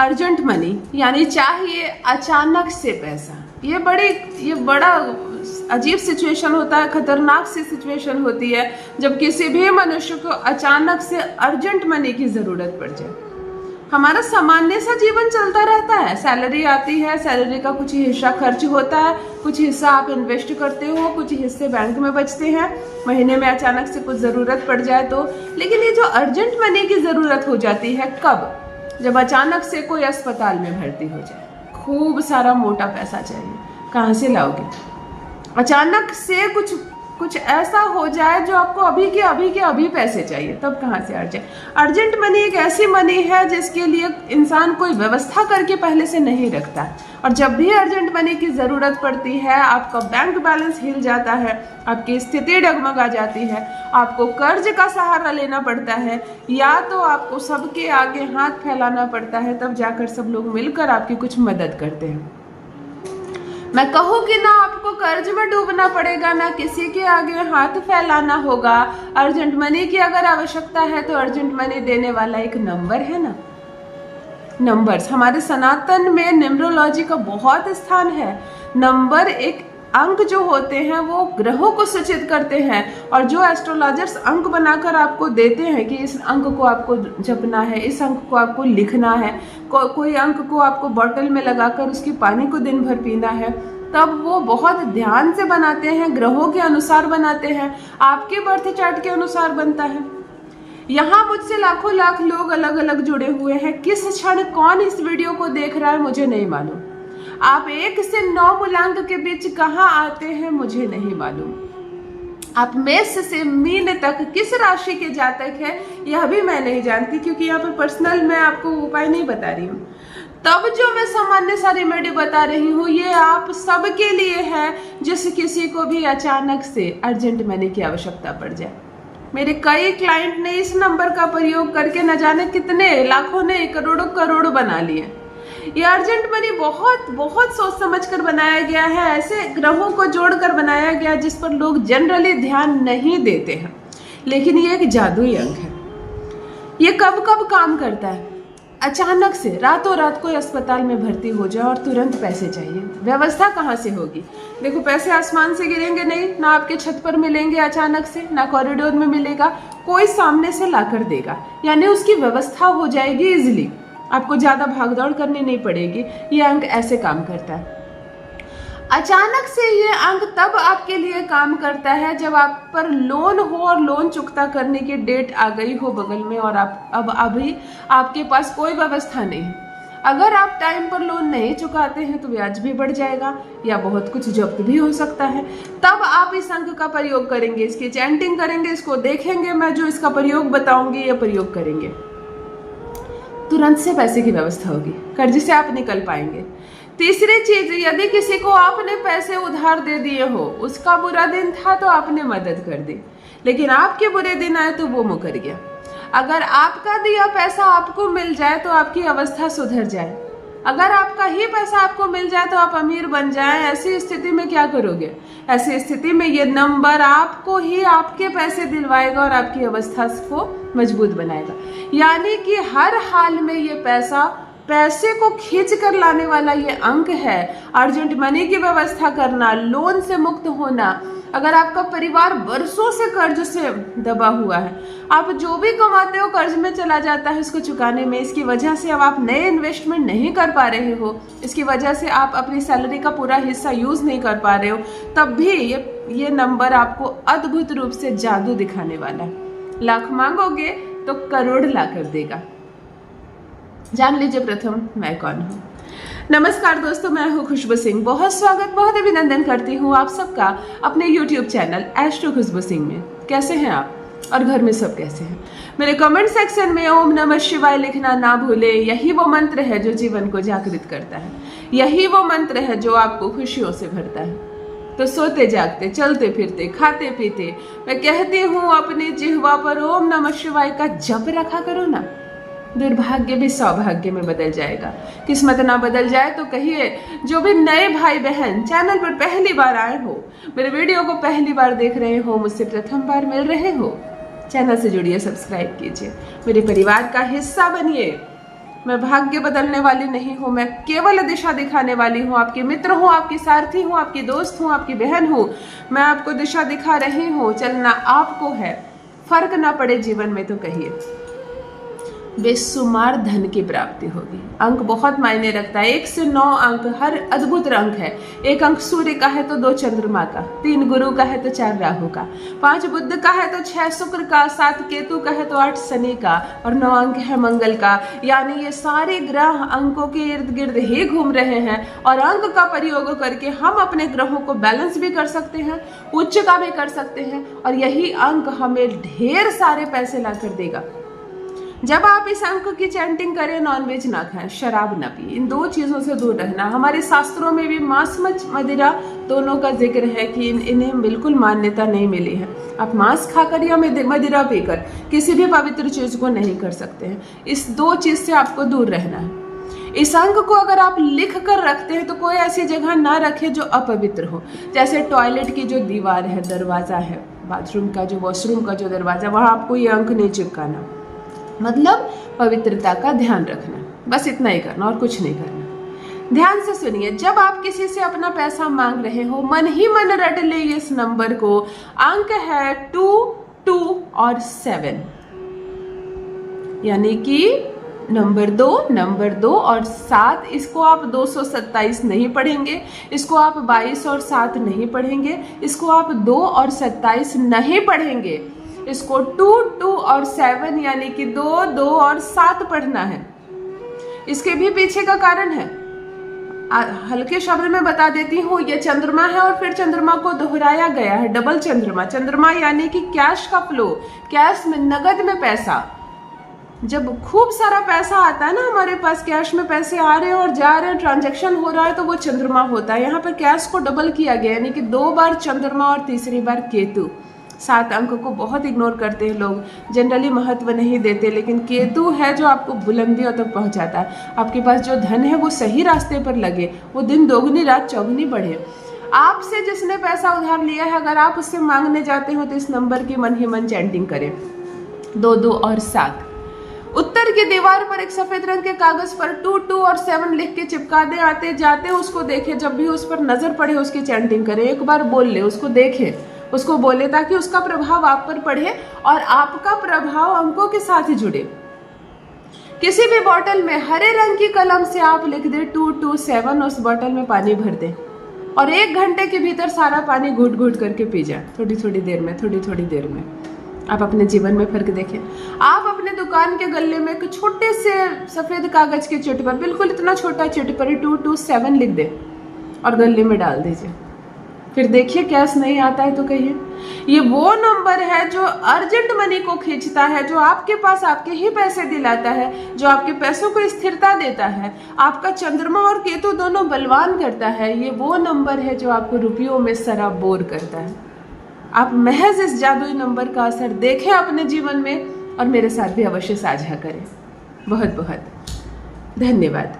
Urgent money यानी चाहिए अचानक से पैसा। ये बड़ा अजीब सिचुएशन होता है, खतरनाक सी सिचुएशन होती है जब किसी भी मनुष्य को अचानक से अर्जेंट मनी की जरूरत पड़ जाए। हमारा सामान्य सा जीवन चलता रहता है, सैलरी आती है, सैलरी का कुछ हिस्सा खर्च होता है, कुछ हिस्सा आप इन्वेस्ट करते हो, कुछ हिस्से बैंक में बचते हैं, महीने में अचानक से कुछ ज़रूरत पड़ जाए तो। लेकिन ये जो अर्जेंट मनी की ज़रूरत हो जाती है कब? जब अचानक से कोई अस्पताल में भर्ती हो जाए, खूब सारा मोटा पैसा चाहिए, कहाँ से लाओगे? अचानक से कुछ ऐसा हो जाए जो आपको अभी के अभी पैसे चाहिए, तब कहाँ से अर्जेंट मनी एक ऐसी मनी है जिसके लिए इंसान कोई व्यवस्था करके पहले से नहीं रखता, और जब भी अर्जेंट मनी की ज़रूरत पड़ती है आपका बैंक बैलेंस हिल जाता है, आपकी स्थिति डगमगा जाती है, आपको कर्ज का सहारा लेना पड़ता है, या तो आपको सबके आगे हाथ फैलाना पड़ता है, तब जाकर सब लोग मिलकर आपकी कुछ मदद करते हैं। मैं कहूँ कि ना आपको कर्ज में डूबना पड़ेगा, ना किसी के आगे हाथ फैलाना होगा। अर्जेंट मनी की अगर आवश्यकता है तो अर्जेंट मनी देने वाला एक नंबर है ना। नंबर्स हमारे सनातन में न्यूमरोलॉजी का बहुत स्थान है। नंबर एक अंक जो होते हैं वो ग्रहों को सूचित करते हैं, और जो एस्ट्रोलॉजर्स अंक बनाकर आपको देते हैं कि इस अंक को आपको जपना है, इस अंक को आपको लिखना है, कोई अंक को आपको बॉटल में लगाकर उसकी पानी को दिन भर पीना है, तब वो बहुत ध्यान से बनाते हैं, ग्रहों के अनुसार बनाते हैं, आपके बर्थ चार्ट के अनुसार बनता है। यहाँ मुझसे लाखों लाख लोग अलग अलग जुड़े हुए हैं। किस क्षण कौन इस वीडियो को देख रहा है मुझे नहीं मालूम। आप 1 से 9 मूलांक के बीच कहाँ आते हैं मुझे नहीं मालूम। आप मेष से मीन तक किस राशि के जातक है यह भी मैं नहीं जानती, क्योंकि यहाँ पर पर्सनल मैं आपको उपाय नहीं बता रही हूँ। तब जो मैं सामान्य सा रेमेडी बता रही हूँ ये आप सबके लिए है जिस किसी को भी अचानक से अर्जेंट मनी की आवश्यकता पड़ जाए। मेरे कई क्लाइंट ने इस नंबर का प्रयोग करके न जाने कितने लाखों ने करोड़ों बना लिए। ये अर्जेंट मनी बहुत सोच समझ कर बनाया गया है, ऐसे ग्रहों को जोड़कर बनाया गया जिस पर लोग जनरली ध्यान नहीं देते हैं, लेकिन ये एक जादुई अंक है। ये कब काम करता है? अचानक से रातों रात कोई अस्पताल में भर्ती हो जाए और तुरंत पैसे चाहिए, व्यवस्था कहाँ से होगी? देखो, पैसे आसमान से गिरेंगे नहीं, ना आपके छत पर मिलेंगे अचानक से, ना कॉरिडोर में मिलेगा, कोई सामने से लाकर देगा, यानी उसकी व्यवस्था हो जाएगी इजिली, आपको ज्यादा भागदौड़ करनी नहीं पड़ेगी। ये अंक ऐसे काम करता है। अचानक से ये अंक तब आपके लिए काम करता है जब आप पर लोन हो और लोन चुकता करने की डेट आ गई हो बगल में, और आप अभी आपके पास कोई व्यवस्था नहीं है। अगर आप टाइम पर लोन नहीं चुकाते हैं तो ब्याज भी बढ़ जाएगा या बहुत कुछ जब्त भी हो सकता है। तब आप इस अंक का प्रयोग करेंगे, इसकी चैंटिंग करेंगे, इसको देखेंगे, मैं जो इसका प्रयोग बताऊंगी ये प्रयोग करेंगे, तुरंत से पैसे की व्यवस्था होगी, कर्ज से आप निकल पाएंगे। तीसरी चीज, यदि किसी को आपने पैसे उधार दे दिए हो, उसका बुरा दिन था तो आपने मदद कर दी, लेकिन आपके बुरे दिन आए तो वो मुकर गया। अगर आपका दिया पैसा आपको मिल जाए तो आपकी अवस्था सुधर जाए, अगर आपका ही पैसा आपको मिल जाए तो आप अमीर बन जाए, ऐसी स्थिति में क्या करोगे? ऐसी स्थिति में ये नंबर आपको ही आपके पैसे दिलवाएगा और आपकी अवस्था को मजबूत बनाएगा। यानी कि हर हाल में ये पैसे को खींच कर लाने वाला ये अंक है। अर्जेंट मनी की व्यवस्था करना, लोन से मुक्त होना। अगर आपका परिवार बरसों से कर्ज से दबा हुआ है, आप जो भी कमाते हो कर्ज में चला जाता है उसको चुकाने में, इसकी वजह से अब आप नए इन्वेस्टमेंट नहीं कर पा रहे हो, इसकी वजह से आप अपनी सैलरी का पूरा हिस्सा यूज नहीं कर पा रहे हो, तब भी ये नंबर आपको अद्भुत रूप से जादू दिखाने वाला है। लाख मांगोगे तो करोड़ ला कर देगा। जान लीजिए प्रथम मैं कौन हूँ। नमस्कार दोस्तों, मैं हूँ खुशबू सिंह। बहुत स्वागत, बहुत अभिनंदन करती हूँ आप सबका अपने YouTube चैनल एस्ट्रो खुशबू सिंह में। कैसे हैं आप और घर में सब कैसे हैं? मेरे कमेंट सेक्शन में ओम नमः शिवाय लिखना ना भूले। यही वो मंत्र है जो जीवन को जागृत करता है, यही वो मंत्र है जो आपको खुशियों से भरता है। तो सोते जागते, चलते फिरते, खाते पीते मैं कहती हूँ अपनी जिह्वा पर ओम नमः शिवाय का जप रखा करो ना। दुर्भाग्य भी सौभाग्य में बदल जाएगा। किस्मत ना बदल जाए तो कहिए। जो भी नए भाई बहन चैनल पर पहली बार आए हो, मेरे वीडियो को पहली बार देख रहे हो, मुझसे प्रथम बार मिल रहे हो, चैनल से जुड़िए, सब्सक्राइब कीजिए, मेरे परिवार का हिस्सा बनिए। मैं भाग्य बदलने वाली नहीं हूँ, मैं केवल दिशा दिखाने वाली हूँ, आपकी मित्र हूँ, आपकी सारथी हूँ, आपकी दोस्त हूँ, आपकी बहन हूँ। मैं आपको दिशा दिखा रही हूँ, चलना आपको है। फर्क ना पड़े जीवन में तो कहिए। बेशुमार धन की प्राप्ति होगी। अंक बहुत मायने रखता है। 1 से 9 अंक हर अद्भुत अंक है। 1 अंक सूर्य का है तो 2 चंद्रमा का, 3 गुरु का है तो 4 राहु का, 5 बुध का है तो 6 शुक्र का, 7 केतु का है तो 8 शनि का, और 9 अंक है मंगल का। यानी ये सारे ग्रह अंकों के इर्द गिर्द ही घूम रहे हैं, और अंक का प्रयोग करके हम अपने ग्रहों को बैलेंस भी कर सकते हैं, उच्च का भी कर सकते हैं, और यही अंक हमें ढेर सारे पैसे लाकर देगा। जब आप इस अंक की चैंटिंग करें, नॉनवेज ना खाएं, शराब ना पिए, इन 2 चीजों से दूर रहना। हमारे शास्त्रों में भी मांस मदिरा दोनों का जिक्र है कि इन्हें बिल्कुल मान्यता नहीं मिली है। आप मांस खाकर या मदिरा पीकर किसी भी पवित्र चीज को नहीं कर सकते हैं। इस 2 चीज से आपको दूर रहना है। इस अंक को अगर आप लिख कर रखते हैं तो कोई ऐसी जगह ना रखें जो अपवित्र हो। जैसे टॉयलेट की जो दीवार है, दरवाजा है, बाथरूम का जो वॉशरूम का जो दरवाजा, वहां आपको ये अंक नहीं चिपकाना। मतलब पवित्रता का ध्यान रखना, बस इतना ही करना और कुछ नहीं करना। ध्यान से सुनिए, जब आप किसी से अपना पैसा मांग रहे हो, मन ही मन रट ले इस नंबर को। अंक है 2, 2 और 7, यानी कि नंबर 2 और 7। इसको आप 227 नहीं पढ़ेंगे, इसको आप 22 और 7 नहीं पढ़ेंगे, इसको आप 2 और 27 नहीं पढ़ेंगे, इसको 2, 2 और 7 यानी कि 2, 2 और 7 पढ़ना है। इसके भी पीछे का कारण है, हल्के शब्द में बता देती हूँ। ये चंद्रमा है और फिर चंद्रमा को दोहराया गया है, डबल चंद्रमा। चंद्रमा यानी कि कैश का फ्लो, कैश में, नगद में पैसा। जब खूब सारा पैसा आता है ना हमारे पास, कैश में पैसे आ रहे हैं और जा रहे हैं, ट्रांजैक्शन हो रहा है, तो वो चंद्रमा होता है। यहाँ पर कैश को डबल किया गया, यानी कि 2 बार चंद्रमा और तीसरी बार केतु। 7 अंक को बहुत इग्नोर करते हैं लोग, जनरली महत्व नहीं देते, लेकिन केतु है जो आपको बुलंदियों तक पहुंचाता है। आपके पास जो धन है वो सही रास्ते पर लगे, वो दिन दोगुनी रात चौगुनी बढ़े। आपसे जिसने पैसा उधार लिया है, अगर आप उससे मांगने जाते हो तो इस नंबर की मन ही मन चैंटिंग करें, 2, 2 और 7। उत्तर की दीवार पर एक सफेद रंग के कागज पर 2, 2 और 7 लिख के चिपका दे। आते जाते उसको देखे, जब भी उस पर नजर पड़े उसकी चैंटिंग करें। एक बार बोल ले, उसको देखे, उसको बोले, ताकि उसका प्रभाव आप पर पड़े और आपका प्रभाव अंकों के साथ जुड़े। किसी भी बोतल में हरे रंग की कलम से आप लिख दे 2, 2, 7, उस बोतल में पानी भर दे और 1 घंटे के भीतर सारा पानी घूट घूट करके पी जाए, थोड़ी थोड़ी देर में, थोड़ी थोड़ी देर में। आप अपने जीवन में फर्क देखें। आप अपने दुकान के गल्ले में एक छोटे से सफेद कागज के चिट पर, बिल्कुल इतना छोटा चिट पर 2, 2, 7 लिख दे और गल्ले में डाल दीजिए। फिर देखिए कैश नहीं आता है तो कहिए। ये वो नंबर है जो अर्जेंट मनी को खींचता है, जो आपके पास आपके ही पैसे दिलाता है, जो आपके पैसों को स्थिरता देता है, आपका चंद्रमा और केतु दोनों बलवान करता है। ये वो नंबर है जो आपको रुपयों में सराबोर करता है। आप महज इस जादुई नंबर का असर देखें अपने जीवन में और मेरे साथ भी अवश्य साझा करें। बहुत बहुत धन्यवाद।